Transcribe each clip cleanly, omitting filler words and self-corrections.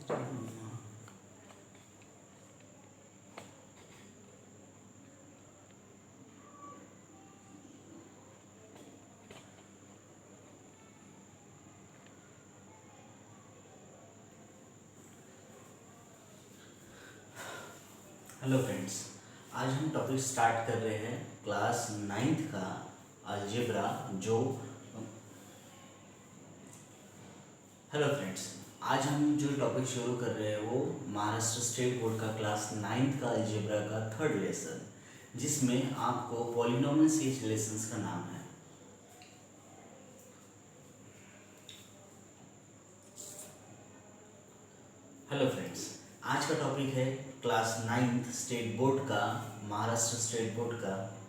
Hello friends, आज हम topic start कर रहे हैं क्लास 9th का अलजेब्रा जो हेलो फ्रेंड्स, आज हम जो टॉपिक शुरू कर रहे हैं वो महाराष्ट्र स्टेट बोर्ड का क्लास 9th का अलजेब्रा का थर्ड लेसन, जिसमें आपको पॉलिनोमियल सीरीज लेसन्स का नाम है। हेलो फ्रेंड्स, आज का टॉपिक है क्लास 9th स्टेट बोर्ड का, महाराष्ट्र स्टेट बोर्ड का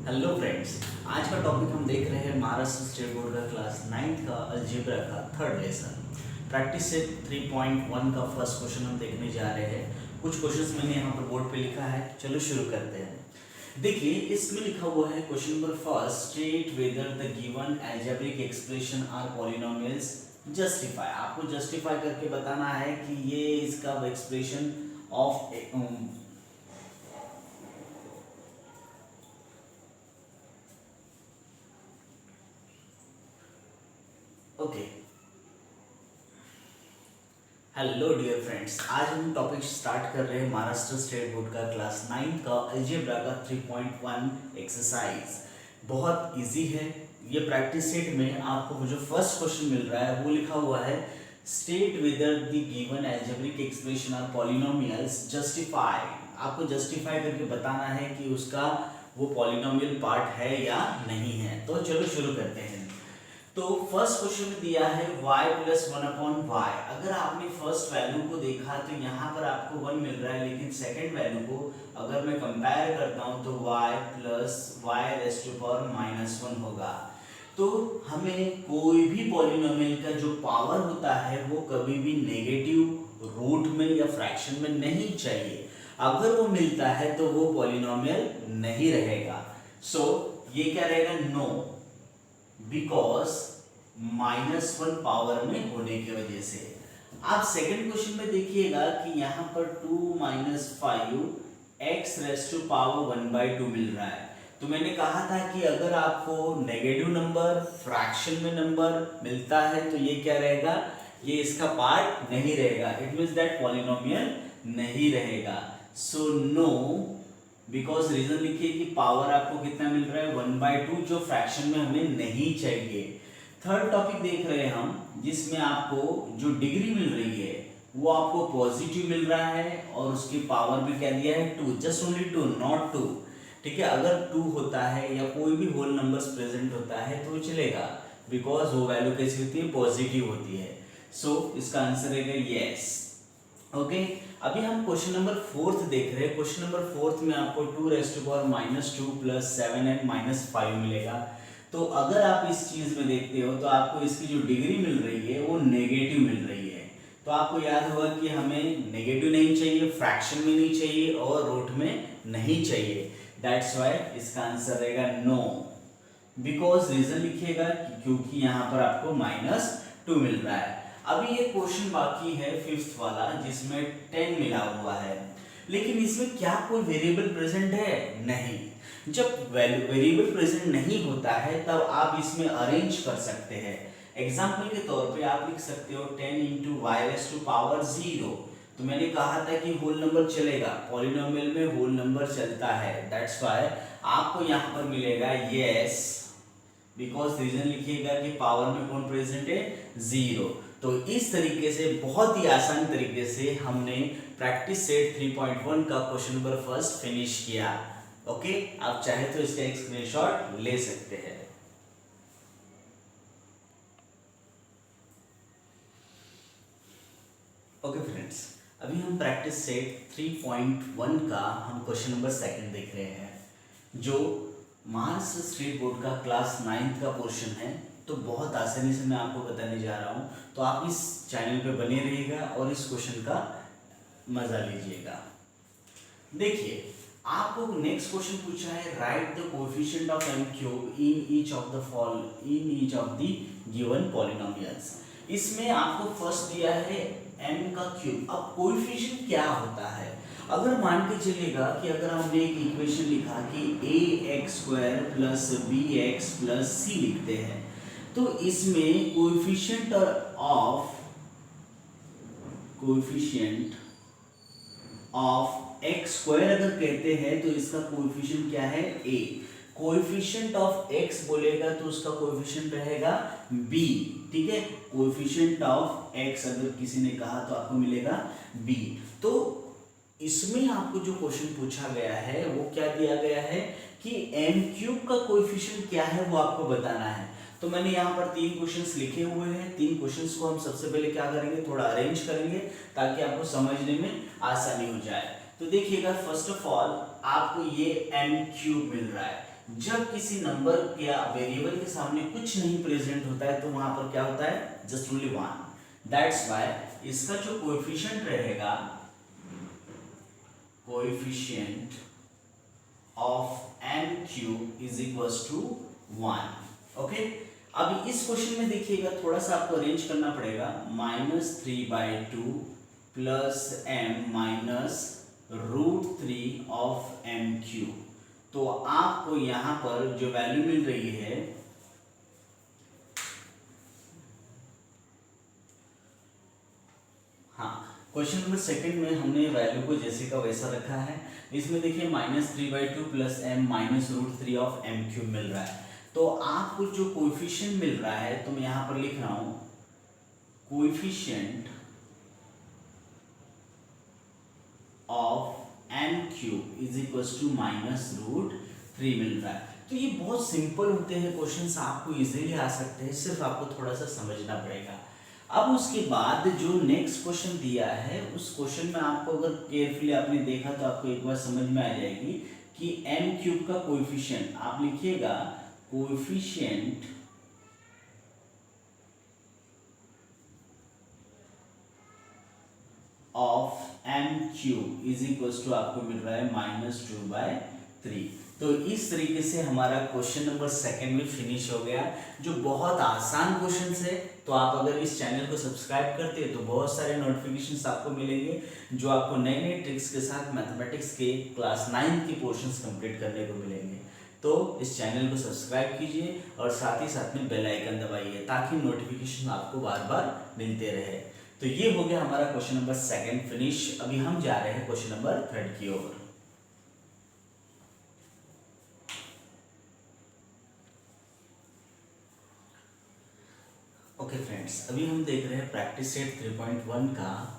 हेलो फ्रेंड्स, आज का टॉपिक हम देख रहे हैं महाराष्ट्र स्टेट बोर्ड का क्लास 9th का अलजेब्रा का थर्ड लेसन। प्रैक्टिस से 3.1 का फर्स्ट क्वेश्चन हम देखने जा रहे हैं। कुछ क्वेश्चंस मैंने यहाँ पर बोर्ड पे लिखा है, चलो शुरू करते हैं। देखिए, इसमें लिखा हुआ है question number first, state whether the given algebraic expression are polynomials, justify. आपको जस्टिफाई करके बताना है कि ये इसका expression of okay. Hello dear friends, आज हम टॉपिक स्टार्ट कर रहे हैं महाराष्ट्र स्टेट बोर्ड का क्लास 9 का अलजेब्रा का 3.1 एक्सरसाइज। बहुत इजी है ये। प्रैक्टिस सेट में आपको जो फर्स्ट क्वेश्चन मिल रहा है वो लिखा हुआ है, state whether the given algebraic expression are polynomials, justify. आपको जस्टिफाई करके बताना है कि उसका वो पॉलिनोमियल पार्ट है या नहीं है। तो चलो शुरू करते हैं। तो फर्स्ट क्वेश्चन में दिया है y प्लस 1/y। अगर आपने फर्स्ट वैल्यू को देखा तो यहाँ पर आपको 1 मिल रहा है, लेकिन सेकंड वैल्यू को अगर मैं कंपेयर करता हूँ तो y plus y raise to power -1 होगा। तो हमें कोई भी पॉलिनोमियल का जो पावर होता है वो कभी भी नेगेटिव रूट में या फ्रैक्शन में नहीं चाहिए। अगर वो मिलता है तो वो पॉलिनोमियल नहीं रहेगा। सो ये क्या रहेगा, नो, बिकॉज -1 पावर में होने की वजह से। आप सेकंड क्वेश्चन में देखिएगा कि यहाँ पर 2 - 5 x रेज़ टू पावर 1/2 मिल रहा है। तो मैंने कहा था कि अगर आपको नेगेटिव नंबर फ्रैक्शन में नंबर मिलता है तो ये क्या रहेगा, ये इसका पार्ट नहीं रहेगा। इट मीन्स दैट पॉलिनोमियल नहीं रहेगा। सो नो, बिकॉज रीजन लिखिए कि पावर आपको कितना मिल रहा है, 1/2, जो फ्रैक्शन में हमें नहीं चाहिए। थर्ड टॉपिक देख रहे हैं हम, जिसमें आपको जो डिग्री मिल रही है वो आपको पॉजिटिव मिल रहा है और उसकी पावर भी क्या दिया है, 2, जस्ट ओनली 2, नॉट 2। ठीक है, अगर 2 होता है या कोई भी होल नंबर्स प्रेजेंट होता है तो चलेगा, बिकॉज वो वैल्यू कैसी होती है, पॉजिटिव होती है। सो इसका आंसर रहेगा यस। ओके, अभी हम क्वेश्चन नंबर 4th देख रहे हैं। क्वेश्चन नंबर 4th में आपको 2 raise to power -2 plus 7 and -5 मिलेगा। तो अगर आप इस चीज में देखते हो तो आपको इसकी जो डिग्री मिल रही है वो नेगेटिव मिल रही है। तो आपको याद होगा कि हमें नेगेटिव नहीं चाहिए, फ्रैक्शन में नहीं चाहिए और रूट में नहीं चाहिए। दैट्स व्हाई इसका आंसर रहेगा नो, बिकॉज रीजन लिखिएगा क्योंकि यहाँ पर आपको -2 मिल रहा है। अभी ये क्वेश्चन बाकी है 5th वाला, जिसमें 10 मिला हुआ है, लेकिन इसमें क्या कोई वेरिएबल प्रेजेंट है, नहीं। जब वेरिएबल प्रेजेंट नहीं होता है तब आप इसमें अरेंज कर सकते हैं। एग्जाम्पल के तौर पे आप लिख सकते हो 10 × y रेज़ टू पावर 0। तो मैंने कहा था कि होल नंबर चलेगा, पॉलिनोमियल में होल नंबर चलता है। दैट्स व्हाई आपको यहाँ पर मिलेगा यस, बिकॉज रीजन लिखिएगा कि पावर में कौन प्रेजेंट है, 0। तो इस तरीके से बहुत ही आसान तरीके से हमने प्रैक्टिस सेट 3.1 का क्वेश्चन नंबर फर्स्ट फिनिश किया। ओके, आप चाहे तो इसका एक स्क्रीनशॉट ले सकते हैं। ओके फ्रेंड्स, अभी हम प्रैक्टिस सेट 3.1 का हम क्वेश्चन नंबर सेकंड देख रहे हैं, जो महाराष्ट्र स्टेट बोर्ड का क्लास 9th का पोर्शन है। तो बहुत आसानी से मैं आपको बताने जा रहा हूँ, तो आप इस चैनल पे बने रहिएगा और इस क्वेश्चन का मजा लीजिएगा। देखिए, आपको नेक्स्ट क्वेश्चन पूछा है right the coefficient of m cube in each of the given polynomials. इसमें आपको फर्स्ट दिया है m का क्यूब। अब कोएफिशिएंट क्या होता है, अगर मान के चलेगा कि अगर हमने एक इक्वेशन लिखा कि ax² plus bx plus c लिखते हैं, तो इसमें कोएफिशिएंट ऑफ x² अगर कहते हैं तो इसका कोएफिशिएंट क्या है, a। कोएफिशिएंट ऑफ x बोलेगा तो उसका कोएफिशिएंट रहेगा b, ठीक है। कोएफिशिएंट ऑफ x अगर किसी ने कहा तो आपको मिलेगा b। तो इसमें आपको जो क्वेश्चन पूछा गया है वो क्या दिया गया है कि m³ का कोएफिशिएंट क्या है वो आपको बताना है। तो मैंने यहाँ पर 3 क्वेश्चंस लिखे हुए हैं। 3 क्वेश्चंस को हम सबसे पहले क्या करेंगे, थोड़ा अरेंज करेंगे ताकि आपको समझने में आसानी हो जाए। तो देखिएगा, फर्स्ट ऑफ ऑल आपको ये m³ मिल रहा है। जब किसी नंबर या वेरिएबल के सामने कुछ नहीं प्रेजेंट होता है तो वहां पर क्या होता है, जस्ट ओनली 1। दैट्स व्हाई इसका जो कोएफिशिएंट रहेगा, coefficient of m³ is equals to 1। Okay, अब इस क्वेश्चन में देखिएगा थोड़ा सा आपको अरेंज करना पड़ेगा। -3/2 plus m minus √3 of m³। तो आपको यहां पर जो वैल्यू मिल रही है, हाँ, क्वेश्चन नंबर सेकंड में हमने वैल्यू को जैसे का वैसा रखा है। इसमें देखिए -3/2 plus m minus √3 of m³ मिल रहा है। तो आपको जो कोएफिशिएंट मिल रहा है, तो मैं यहां पर लिख रहा हूं coefficient of m³ is equals to -√3 मिल रहा है। तो ये बहुत सिंपल होते हैं क्वेश्चंस, आपको इजीली आ सकते हैं, सिर्फ आपको थोड़ा सा समझना पड़ेगा। अब उसके बाद जो नेक्स्ट क्वेश्चन दिया है, उस क्वेश्चन में आपको अगर केयरफुली आपने देखा तो आपको एक बार समझ में आ जाएगी कि m³ का कोएफिशिएंट आप लिखिएगा, coefficient of m³ is equals to आपको मिल रहा है -2/3। तो इस तरीके से हमारा क्वेश्चन नंबर सेकंड में फिनिश हो गया, जो बहुत आसान क्वेश्चन है। तो आप अगर इस चैनल को सब्सक्राइब करते हैं तो बहुत सारे नोटिफिकेशंस आपको मिलेंगे, जो आपको नए नए ट्रिक्स के साथ मैथमेटिक्स के क्लास 9 के पोर्शंस कंप्लीट करने को मिलेंगे। तो इस चैनल को सब्सक्राइब कीजिए और साथ ही साथ में बेल आइकन दबाइए ताकि नोटिफिकेशन आपको बार बार मिलते रहे। तो ये हो गया हमारा क्वेश्चन नंबर सेकंड फिनिश। अभी हम जा रहे हैं क्वेश्चन नंबर थर्ड की ओर। ओके फ्रेंड्स, अभी हम देख रहे हैं प्रैक्टिस सेट 3.1 का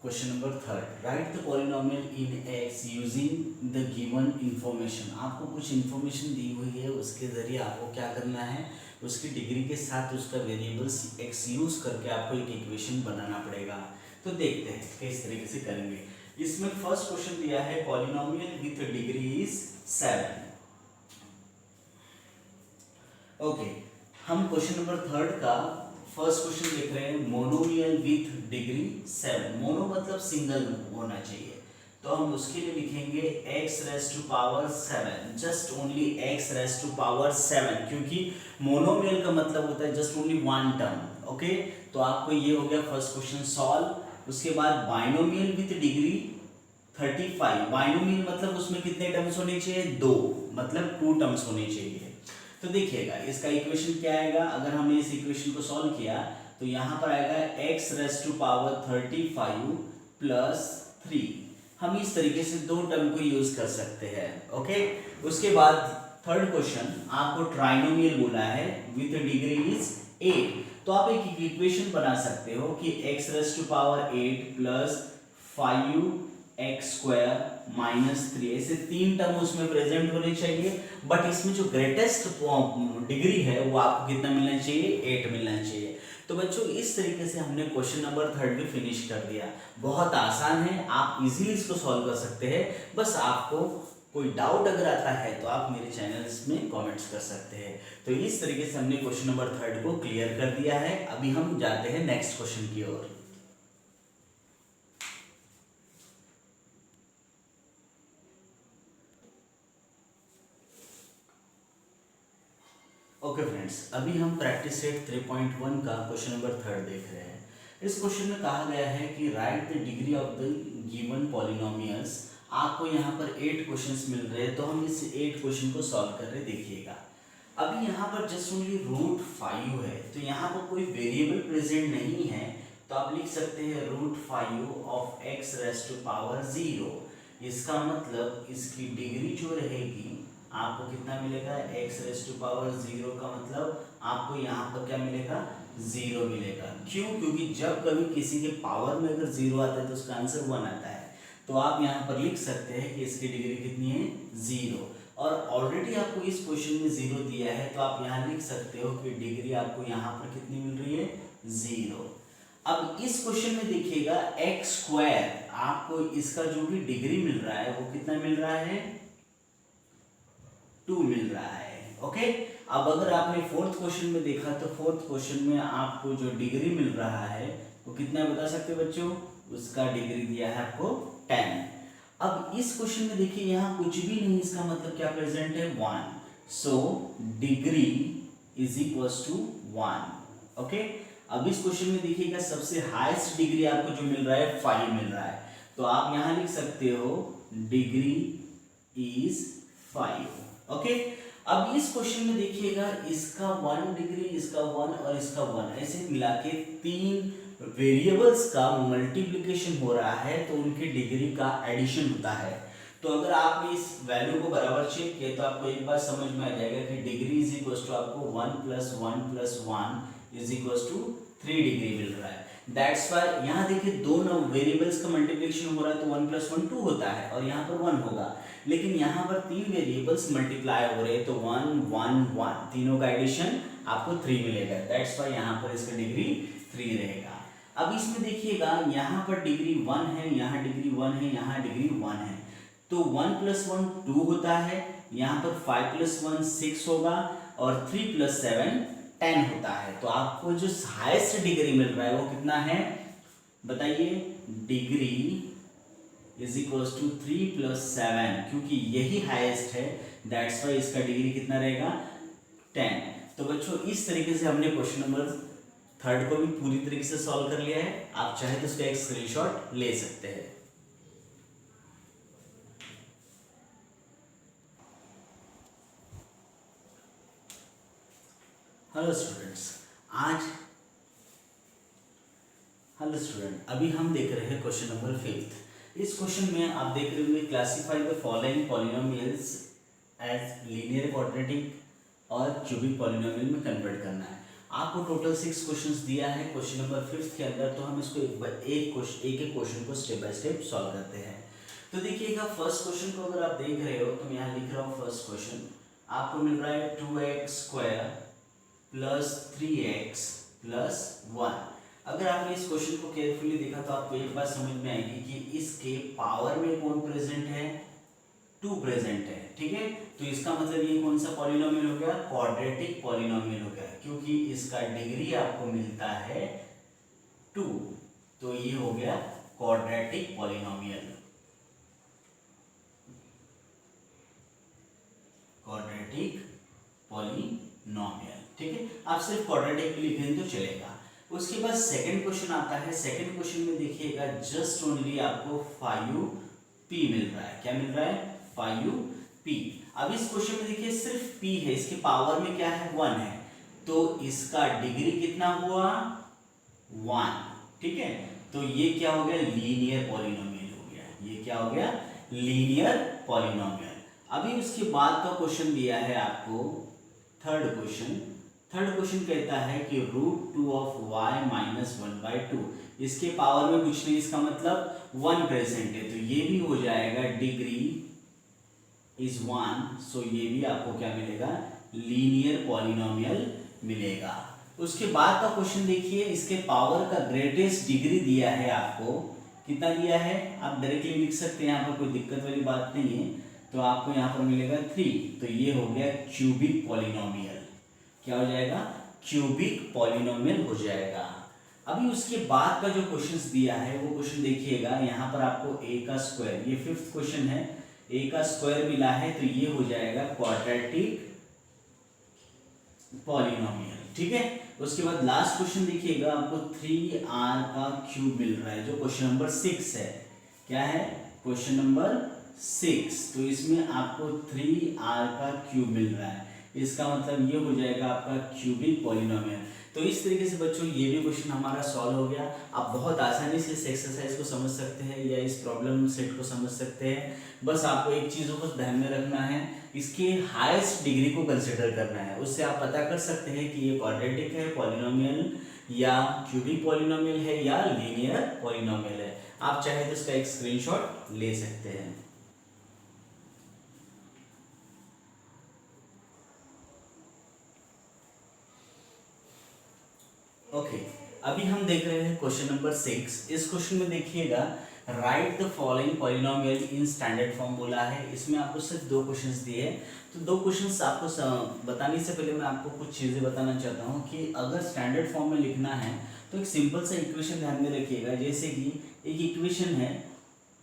question number third. Right the polynomial in x using the given information. आपको कुछ इंफॉर्मेशन दी हुई है, उसके जरिए आपको क्या करना है, उसकी डिग्री के साथ उसका वेरिएबल्स x यूज करके आपको एक इक्वेशन बनाना पड़ेगा। तो देखते हैं किस तरीके से करेंगे। इसमें फर्स्ट क्वेश्चन दिया है polynomial with degree is 7। Okay, हम क्वेश्चन नंबर थर्ड का फर्स्ट क्वेश्चन देख रहे हैं, मोनोमियल विथ डिग्री 7। मोनो मतलब सिंगल होना चाहिए, तो हम उसके लिए लिखेंगे x⁻⁷, जस्ट ओनली x⁻⁷, क्योंकि मोनोमियल का मतलब होता है जस्ट ओनली 1 टर्म। ओके, तो आपको ये हो गया फर्स्ट क्वेश्चन सॉल्व। उसके बाद बाइनोमियल विथ डिग्री 35। बाइनोमियल मतलब उसमें कितने टर्म्स होने चाहिए, 2, मतलब 2 टर्म्स होने चाहिए। तो देखिएगा इसका इक्वेशन क्या आएगा, अगर हमने इस इक्वेशन को सॉल्व किया तो यहाँ पर आएगा x⁻35 प्लस 3। हम इस तरीके से 2 टर्म को यूज कर सकते हैं। ओके, उसके बाद थर्ड क्वेश्चन आपको ट्राइनोमियल बोला है विथ डिग्री इज 8। तो आप एक इक्वेशन बना सकते हो कि x⁸ प्लस 5x² माइनस 3, ऐसे 3 टर्म उसमें प्रेजेंट होने चाहिए। बट इसमें जो ग्रेटेस्ट डिग्री है वो आपको कितना मिलना चाहिए, 8 मिलना चाहिए। तो बच्चों इस तरीके से हमने क्वेश्चन नंबर थर्ड भी फिनिश कर दिया। बहुत आसान है, आप इजीली इसको सॉल्व कर सकते हैं। बस आपको कोई डाउट अगर आता है तो आप मेरे चैनल्स में कमेंट्स कर सकते हैं। तो इस तरीके से हमने क्वेश्चन नंबर थर्ड को क्लियर कर दिया है। अभी हम जाते हैं नेक्स्ट क्वेश्चन की ओर। ओके फ्रेंड्स, अभी हम प्रैक्टिस सेट 3.1 का क्वेश्चन नंबर 3 देख रहे हैं। इस क्वेश्चन में कहा गया है कि right the degree of the given polynomials. आपको यहाँ पर 8 क्वेश्चंस मिल रहे हैं, तो हम इस 8 क्वेश्चन को सॉल्व कर रहे देखिएगा। अभी यहाँ पर जस्ट ओनली रूट 5 है, तो यहाँ पर कोई वेरिएबल प्रेजेंट नहीं है, तो आप लिख सकते हैं root 5 of x raise to power 0। इसका मतलब इसकी डिग्री जो रहेगी आपको कितना मिलेगा, x रेज़ टू पावर 0 का मतलब आपको यहाँ पर क्या मिलेगा, 0 मिलेगा। क्यों? क्योंकि जब कभी किसी के पावर में अगर 0 आता है तो उसका आंसर 1 आता है। तो आप यहाँ पर लिख सकते हैं कि इसकी डिग्री कितनी है, 0। और ऑलरेडी आपको इस क्वेश्चन में 0 दिया है, तो आप यहाँ लिख सकते हो कि डिग्री आपको यहाँ पर कितनी मिल रही है, 0। अब इस क्वेश्चन में देखिएगा एक्स स्क्वायर, आपको इसका जो भी डिग्री मिल रहा है वो कितना मिल रहा है, 2 मिल रहा है। ओके, अब अगर आपने फोर्थ क्वेश्चन में देखा तो फोर्थ क्वेश्चन में आपको जो डिग्री मिल रहा है वो कितना बता सकते हो बच्चों, उसका डिग्री दिया है आपको 10। अब इस क्वेश्चन में देखिए यहाँ कुछ भी नहीं, इसका मतलब क्या प्रेजेंट है, 1। So degree is equals to 1। Okay, अब इस क्वेश्चन में देखिएगा सबसे हाईएस्ट डिग्री आपको जो मिल रहा है 5 मिल रहा है, तो आप यहाँ लिख सकते हो डिग्री इज 5। ओके, अब इस क्वेश्चन में देखिएगा इसका 1 डिग्री, इसका 1 और इसका 1, ऐसे मिला के 3 वेरिएबल्स का मल्टीप्लिकेशन हो रहा है, तो उनकी डिग्री का एडिशन होता है। तो अगर आपने इस वैल्यू को बराबर चेक किया तो आपको एक बार समझ में आ जाएगा कि डिग्री इज इक्वल टू आपको 1 + 1 + 1 इज इक्वल टू 3 डिग्री मिल रहा है। दैट्स वाई यहाँ देखिए दो वेरिएबल्स का मल्टीप्लिकेशन हो रहा है, तो 1 + 1 2 होता है और यहाँ पर 1 होगा, लेकिन यहाँ पर 3 वेरिएबल्स मल्टीप्लाई हो रहे हैं, तो 1 1 1 तीनों का एडिशन आपको 3 मिलेगा। दैट्स वाई यहाँ पर इसका डिग्री 3 रहेगा। अब इसमें देखिएगा यहाँ पर डिग्री 1 है, यहाँ डिग्री 1 है, यहाँ डिग्री 1 है, तो 1 + 1 2 होता है, यहाँ पर 5 + 1 6 होगा और 3 + 7 10 होता है। तो आपको जो हाईएस्ट डिग्री मिल रहा है वो कितना है बताइए, डिग्री इज इक्वल्स टू 3 + 7, क्योंकि यही हाईएस्ट है, दैट्स वाई इसका डिग्री कितना रहेगा, 10। तो बच्चों इस तरीके से हमने क्वेश्चन नंबर 3 को भी पूरी तरीके से सॉल्व कर लिया है। आप चाहे तो उसका एक स्क्रीनशॉट ले सकते हैं। हेलो स्टूडेंट, अभी हम देख रहे हैं क्वेश्चन नंबर 5। इस क्वेश्चन में आप देख रहे होंगे classify the following polynomials as linear, quadratic और क्यूबिक पॉलिनोमियल में कन्वर्ट करना है। आपको टोटल 6 क्वेश्चंस दिया है क्वेश्चन नंबर 5 के अंदर, तो हम इसको एक क्वेश्चन को स्टेप बाय स्टेप सॉल्व करते हैं। तो देखिएगा फर्स्ट क्वेश्चन को अगर आप देख रहे हो तो मैं यहाँ लिख रहा हूँ फर्स्ट क्वेश्चन आपको मिल रहा है 2x² + 3x + 1। अगर आपने इस क्वेश्चन को केयरफुली देखा तो आपको एक बात समझ में आएगी कि इसके पावर में कौन प्रेजेंट है, 2 प्रेजेंट है। ठीक है, तो इसका मतलब ये कौन सा पॉलिनोमियल हो गया, क्वाड्रेटिक पॉलिनोमियल हो गया, क्योंकि इसका डिग्री आपको मिलता है 2, तो ये हो गया क्वाड्रेटिक पॉलिनोमियल। क्वाड्रेटिक पॉलिनोमियल, ठीक है, आप सिर्फ क्वाड्रेटिक लिखें तो चलेगा। उसके बाद सेकंड क्वेश्चन आता है। सेकंड क्वेश्चन में देखिएगा जस्ट ओनली आपको 5p मिल रहा है। क्या मिल रहा है, 5p। अब इस क्वेश्चन में देखिए सिर्फ p है, इसके पावर में क्या है, 1 है, तो इसका डिग्री कितना हुआ, 1। ठीक है, तो ये क्या हो गया, लीनियर पॉलिनोमियल हो गया। ये क्या हो गया, लीनियर पॉलिनोमियल। अभी उसके बाद का क्वेश्चन दिया है आपको थर्ड क्वेश्चन कहता है कि √2 ऑफ y - 1/2, इसके पावर में कुछ नहीं, इसका मतलब 1 प्रेजेंट है, तो ये भी हो जाएगा डिग्री इज 1। सो ये भी आपको क्या मिलेगा, लीनियर पॉलिनोमियल मिलेगा। उसके बाद का क्वेश्चन देखिए, इसके पावर का ग्रेटेस्ट डिग्री दिया है आपको, कितना दिया है, आप डायरेक्टली लिख सकते हैं, यहाँ पर कोई दिक्कत वाली बात नहीं है, तो आपको यहाँ पर मिलेगा 3, तो ये हो गया क्यूबिक पॉलिनोमियल। क्या हो जाएगा, क्यूबिक पॉलिनोमियल हो जाएगा। अभी उसके बाद का जो क्वेश्चंस दिया है वो क्वेश्चन देखिएगा, यहाँ पर आपको a², ये 5th क्वेश्चन है, a² मिला है, तो ये हो जाएगा क्वाड्रेटिक पॉलिनोमियल, ठीक है। उसके बाद लास्ट क्वेश्चन देखिएगा, आपको 3r का क्यूब मिल रहा है, जो क्वेश्चन नंबर 6 है। क्या है? Question number 6। तो इसमें आपको 3r का क्यूब मिल रहा है, इसका मतलब ये हो जाएगा आपका क्यूबिक पॉलिनोमियल। तो इस तरीके से बच्चों ये भी क्वेश्चन हमारा सॉल्व हो गया। आप बहुत आसानी से इस एक्सरसाइज को समझ सकते हैं या इस प्रॉब्लम सेट को समझ सकते हैं। बस आपको एक चीज़ को ध्यान में रखना है, इसके हाईएस्ट डिग्री को कंसिडर करना है। उससे आप पता कर सकते हैं कि ये क्वाड्रेटिक है, पॉलिनोमियल या क्यूबिक पॉलिनोमियल है या लीनियर पॉलिनोमियल है। आप चाहे तो इसका एक स्क्रीनशॉट ले सकते हैं। ओके, अभी हम देख रहे हैं क्वेश्चन नंबर 6। इस क्वेश्चन में देखिएगा, right the following polynomial in standard form बोला है। इसमें आपको सिर्फ 2 क्वेश्चंस दिए हैं। तो 2 क्वेश्चंस आपको बताने से पहले मैं आपको कुछ चीज़ें बताना चाहता हूँ कि अगर स्टैंडर्ड फॉर्म में लिखना है तो एक सिंपल सा इक्वेशन ध्यान में रखिएगा। जैसे कि एक इक्वेशन है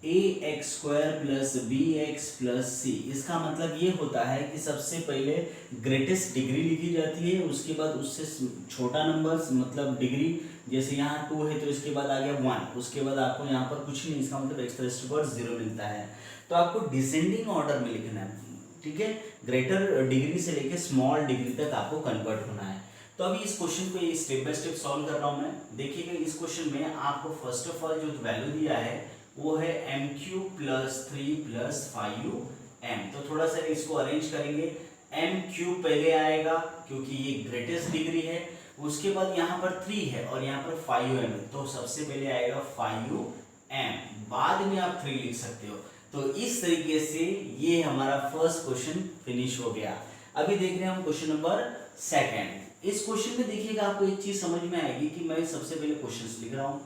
ax² plus bx plus c। इसका मतलब ये होता है कि सबसे पहले ग्रेटेस्ट डिग्री लिखी जाती है, उसके बाद उससे छोटा नंबर मतलब डिग्री, जैसे यहाँ 2 है तो इसके बाद आ गया 1, उसके बाद आपको यहाँ पर कुछ नहीं, इसका मतलब x⁻0 मिलता है। तो आपको डिसेंडिंग ऑर्डर में लिखना है, ठीक है। ग्रेटर डिग्री से लेके स्मॉल डिग्री तक आपको कन्वर्ट होना है। तो अभी इस क्वेश्चन को ये स्टेप बाय स्टेप सॉल्व कर रहा हूँ मैं। देखिएगा इस क्वेश्चन में आपको फर्स्ट ऑफ ऑल जो वैल्यू दिया है वो है m³ प्लस 3 प्लस 5m। तो थोड़ा सा इसको अरेंज करेंगे। m³ पहले आएगा क्योंकि ये ग्रेटेस्ट डिग्री है, उसके बाद यहाँ पर 3 है और यहाँ पर 5m है, तो सबसे पहले आएगा 5m, बाद में आप 3 लिख सकते हो। तो इस तरीके से ये हमारा फर्स्ट क्वेश्चन फिनिश हो गया। अभी देख रहे हैं हम क्वेश्चन नंबर 2। इस क्वेश्चन में देखिएगा आपको एक चीज समझ में आएगी कि मैं सबसे पहले क्वेश्चन लिख रहा हूँ।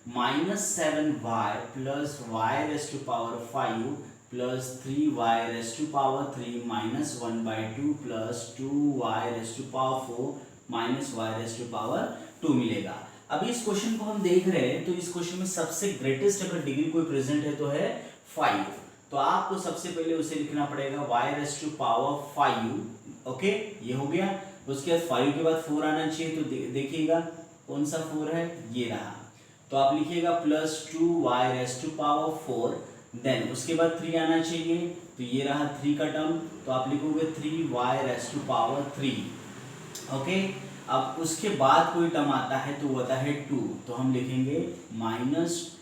-7y plus y⁻5 plus 3y⁻3 minus 1/2 plus 2y⁻4 minus y⁻2 मिलेगा। अब इस क्वेश्चन को हम देख रहे हैं तो इस क्वेश्चन में सबसे ग्रेटेस्ट अगर डिग्री कोई प्रेजेंट है तो है 5। तो आपको सबसे पहले उसे लिखना पड़ेगा y⁻5। ओके, ये हो गया। उसके बाद 5 के बाद 4 आना चाहिए, तो देखिएगा कौन सा 4 है, ये रहा। तो आप लिखिएगा प्लस 2y⁻4, देन उसके बाद 3 आना चाहिए, तो ये रहा 3 का टर्म, तो आप लिखोगे 3y⁻3। ओके, अब उसके बाद कोई टर्म आता है तो वो आता है 2, तो हम लिखेंगे -y²,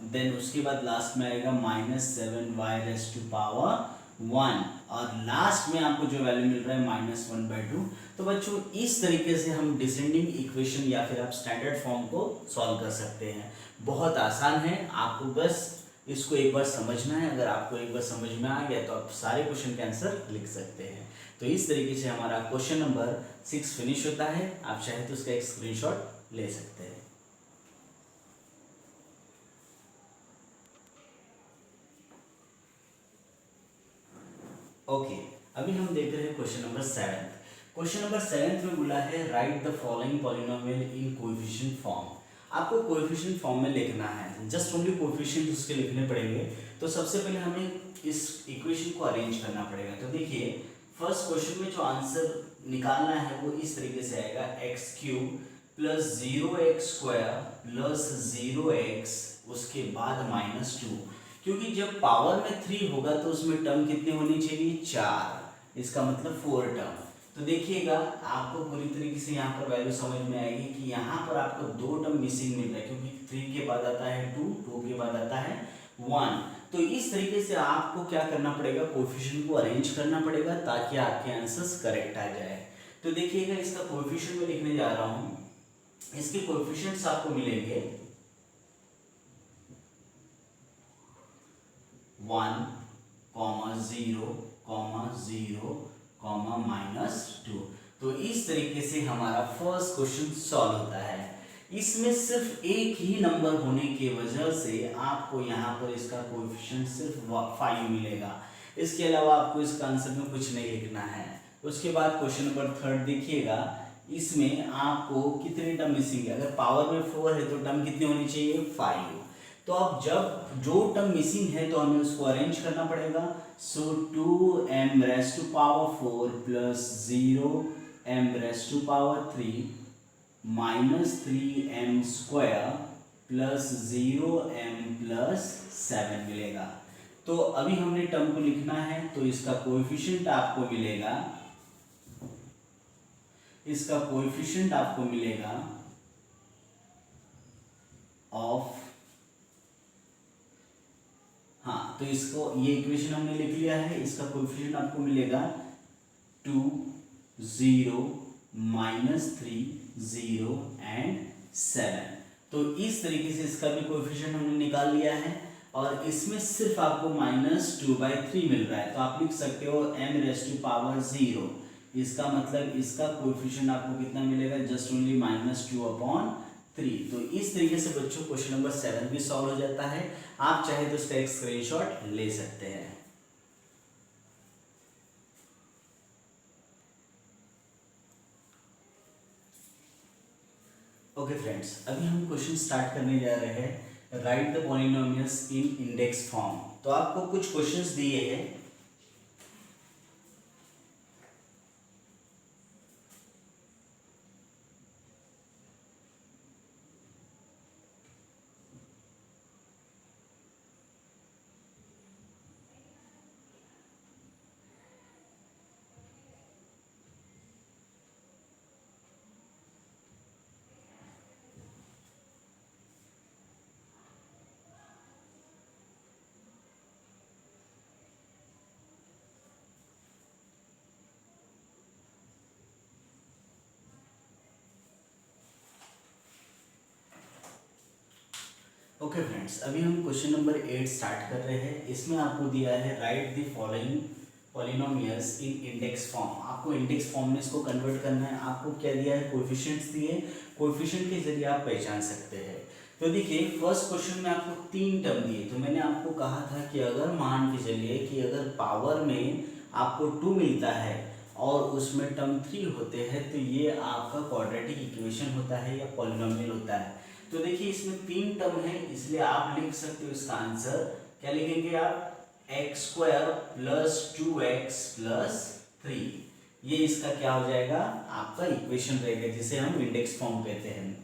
देन उसके बाद लास्ट में आएगा -7y⁻1, और लास्ट में आपको जो वैल्यू मिल रहा है -1/2। तो बच्चों इस तरीके से हम डिसेंडिंग इक्वेशन या फिर आप स्टैंडर्ड फॉर्म को सॉल्व कर सकते हैं। बहुत आसान है, आपको बस इसको एक बार समझना है। अगर आपको एक बार समझ में आ गया तो आप सारे क्वेश्चन के आंसर लिख सकते हैं। तो इस तरीके से हमारा क्वेश्चन नंबर 6 फिनिश होता है। आप चाहे तो उसका एक स्क्रीनशॉट ले सकते हैं। ओके, अभी हम देख रहे हैं क्वेश्चन नंबर 7। क्वेश्चन नंबर 7 में बोला है right the following polynomial in coefficient form. आपको कोएफिशिएंट फॉर्म में लिखना है, जस्ट ओनली कोएफिशिएंट उसके लिखने पड़ेंगे। तो सबसे पहले हमें इस इक्वेशन को अरेंज करना पड़ेगा। तो देखिए फर्स्ट क्वेश्चन में जो आंसर निकालना है वो इस तरीके से आएगा, x³ plus 0x² plus 0x, उसके बाद -2। क्योंकि जब पावर में 3 होगा तो उसमें टर्म कितने होने चाहिए, 4, इसका मतलब 4 टर्म। तो देखिएगा आपको पूरी तरीके से यहाँ पर वैल्यू समझ में आएगी कि यहाँ पर आपको 2 टर्म मिसिंग मिल रहा है, क्योंकि 3 के बाद आता है 2, 2 के बाद आता है 1। तो इस तरीके से आपको क्या करना पड़ेगा, कोएफिशिएंट को अरेंज करना पड़ेगा ताकि आपके आंसर्स करेक्ट आ जाए। तो देखिएगा इसका कोएफिशिएंट में लिखने जा रहा हूँ। इसके कोएफिशिएंट्स आपको मिलेंगे 1, 0, 0, -2। तो इस तरीके से हमारा फर्स्ट क्वेश्चन सॉल्व होता है। इसमें सिर्फ एक ही नंबर होने की वजह से आपको यहाँ पर इसका कोएफिशिएंट सिर्फ 5 मिलेगा। इसके अलावा आपको इसका आंसर में कुछ नहीं लिखना है। उसके बाद क्वेश्चन नंबर 3 देखिएगा, इसमें आपको कितने टर्म मिसिंग है। अगर पावर में 4 है तो टर्म कितने होनी चाहिए, 5। तो अब जब जो टर्म मिसिंग है तो हमें उसको अरेंज करना पड़ेगा। सो 2m⁻⁴ plus 0m⁻³ minus 3m² plus 0m+7 मिलेगा। तो अभी हमने टर्म को लिखना है, तो इसका कोएफिशिएंट आपको मिलेगा, ऑफ, हाँ, तो इसको ये इक्वेशन हमने लिख लिया है, इसका कोएफिशिएंट आपको मिलेगा 2, 0, -3, 0 एंड 7। तो इस तरीके से इसका भी कोएफिशिएंट हमने निकाल लिया है और इसमें सिर्फ आपको -2/3 मिल रहा है, तो आप लिख सकते हो m⁻⁴। इसका मतलब इसका कोएफिशिएंट आपको कितना मिलेगा, जस्ट ओनली -2/3। तो इस तरीके से बच्चों क्वेश्चन नंबर 7 भी सॉल्व हो जाता है। आप चाहे तो इसका एक स्क्रीनशॉट ले सकते हैं। ओके फ्रेंड्स, अभी हम क्वेश्चन स्टार्ट करने जा रहे हैं, right the polynomials in index form. तो आपको कुछ क्वेश्चंस दिए हैं, ओके फ्रेंड्स, अभी हम क्वेश्चन नंबर 8 स्टार्ट कर रहे हैं। इसमें आपको दिया है right the following polynomials in index form. आपको इंडेक्स फॉर्म में इसको कन्वर्ट करना है। आपको क्या दिया है, कोएफिशिएंट्स दिए, कोएफिशिएंट के जरिए आप पहचान सकते हैं। तो देखिए फर्स्ट क्वेश्चन में आपको 3 टर्म दिए, तो मैंने आपको कहा था कि अगर मान के चलिए कि अगर पावर में आपको 2 मिलता है और उसमें टर्म 3 होते हैं, तो ये आपका क्वाड्रेटिक इक्वेशन होता है या पॉलिनोमियल होता है। तो देखिए इसमें 3 टर्म है, इसलिए आप लिख सकते हो इसका आंसर क्या लिखेंगे आप, x² प्लस 2x प्लस 3। ये इसका क्या हो जाएगा, आपका इक्वेशन रहेगा, जिसे हम इंडेक्स फॉर्म कहते हैं।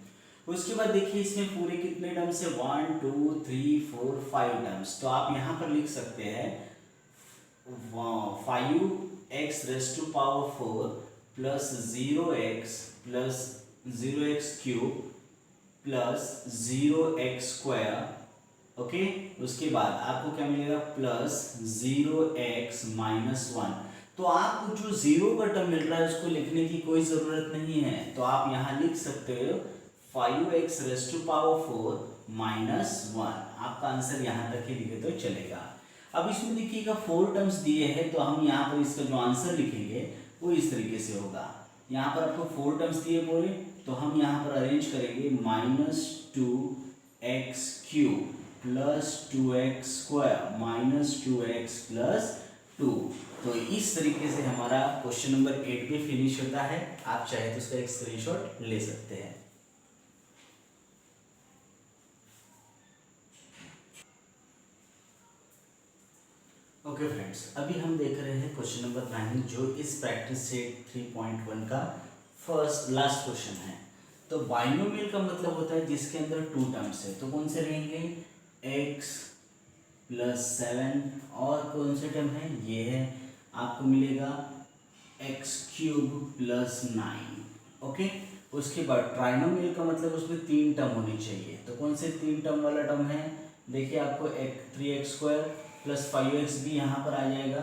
उसके बाद देखिए इसमें पूरे कितने टर्म्स है, 1 2 3 4 5 टर्म्स। तो आप यहाँ पर लिख सकते हैं 5x⁴ plus 0x plus 0x²। Okay, उसके बाद आपको क्या मिलेगा, प्लस 0x-1। तो आपको जो 0 का टर्म मिल रहा है उसको लिखने की कोई ज़रूरत नहीं है, तो आप यहाँ लिख सकते हो 5x⁴ -1। आपका आंसर यहाँ तक ही लिखे तो चलेगा। अब इसमें देखिएगा 4 टर्म्स दिए हैं, तो हम यहाँ पर इसका जो आंसर लिखेंगे वो इस तरीके से होगा। यहाँ पर आपको 4 टर्म्स दिए पूरे, तो हम यहाँ पर अरेंज करेंगे -2x³ plus 2x² minus 2x plus 2। तो इस तरीके से हमारा क्वेश्चन नंबर 8 पे फिनिश होता है। आप चाहे तो उसका एक स्क्रीनशॉट ले सकते हैं। ओके फ्रेंड्स, अभी हम देख रहे हैं क्वेश्चन नंबर 9, जो इस प्रैक्टिस सेट 3.1 का लास्ट क्वेश्चन है। तो बाइनोमियल का मतलब होता है जिसके अंदर 2 टर्म्स है, तो कौन से रहेंगे, x प्लस 7 और कौन से टर्म है, ये है, आपको मिलेगा x³ प्लस 9। ओके, उसके बाद ट्राइनोमियल का मतलब उसमें 3 टर्म होनी चाहिए, तो कौन से 3 टर्म वाला टर्म है, देखिए आपको 3x² प्लस 5x भी यहाँ पर आ जाएगा,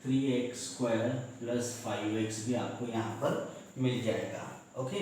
3x² प्लस 5x भी आपको यहाँ पर मिल जाएगा। ओके,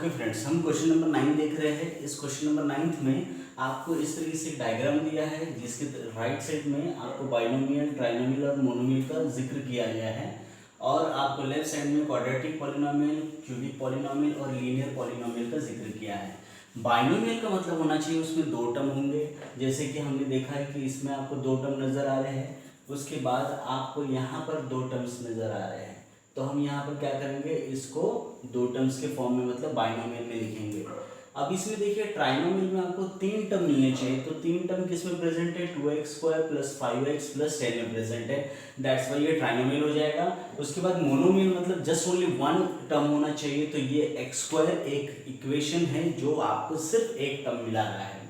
ओके फ्रेंड्स, हम क्वेश्चन नंबर 9 देख रहे हैं। इस क्वेश्चन नंबर 9 में आपको इस तरीके से एक डायग्राम दिया है जिसके राइट साइड में आपको बाइनोमियल, ट्राइनोमियल और मोनोमियल का जिक्र किया गया है, और आपको लेफ्ट साइड में क्वाड्रेटिक पॉलिनोमियल, क्यूबिक पॉलिनोमियल और लीनियर पॉलिनोमियल का जिक्र किया है। बाइनोमियल का मतलब होना चाहिए उसमें दो टर्म होंगे, जैसे कि हमने देखा है कि इसमें आपको दो टर्म नज़र आ रहे हैं, उसके बाद आपको यहाँ पर दो टर्म्स नज़र आ रहे हैं। तो हम यहाँ पर क्या करेंगे, इसको दो टर्म्स के फॉर्म में मतलब बाइनोमियल में लिखेंगे। अब इसमें देखिए ट्राइनोमियल में आपको तीन टर्म मिलने चाहिए, तो तीन टर्म किस में प्रेजेंट है, 2x² + 5x + 10 में प्रेजेंट है, दैट्स वाई ये ट्राइनोमियल हो जाएगा। उसके बाद मोनोमियल मतलब जस्ट ओनली वन टर्म होना चाहिए, तो ये x² एक इक्वेशन है जो आपको सिर्फ एक टर्म मिला रहा है।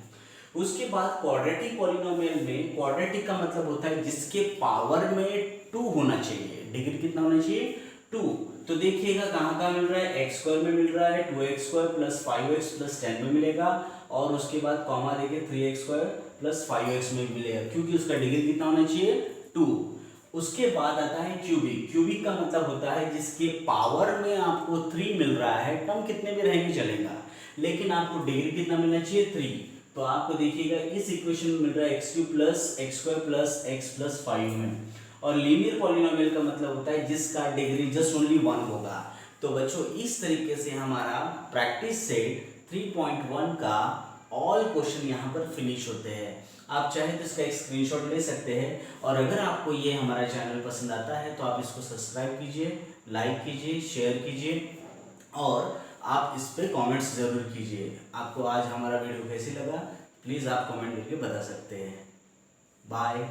उसके बाद क्वाड्रेटिक पॉलिनोमियल में, क्वाड्रेटिक का मतलब होता है जिसके पावर में 2 होना चाहिए, डिग्री कितना होना चाहिए, 2। तो देखिएगा कहाँ कहाँ मिल रहा है, x² में मिल रहा है, 2x² + 5x + 10 में मिलेगा, और उसके बाद कॉमा देखिए 3x² + 5x में मिलेगा, क्योंकि उसका डिग्री कितना होना चाहिए, 2। उसके बाद आता है क्यूबिक। क्यूबिक का मतलब होता है जिसके पावर में आपको 3 मिल रहा है, टर्म कितने भी रहेंगे चलेगा, लेकिन आपको डिग्री कितना मिलना चाहिए, 3। तो आपको देखिएगा इस इक्वेशन में मिल रहा है x³ + x² + x + 5 में। और लीनियर पॉलिनोमियल का मतलब होता है जिसका डिग्री जस्ट ओनली 1 होगा। तो बच्चों इस तरीके से हमारा प्रैक्टिस सेट 3.1 का ऑल क्वेश्चन यहाँ पर फिनिश होते हैं। आप चाहे तो इसका एक स्क्रीनशॉट ले सकते हैं, और अगर आपको ये हमारा चैनल पसंद आता है तो आप इसको सब्सक्राइब कीजिए, लाइक कीजिए, शेयर कीजिए, और आप इस पर कमेंट्स ज़रूर कीजिए। आपको आज हमारा वीडियो कैसे लगा प्लीज़ आप कमेंट करके बता सकते हैं। बाय।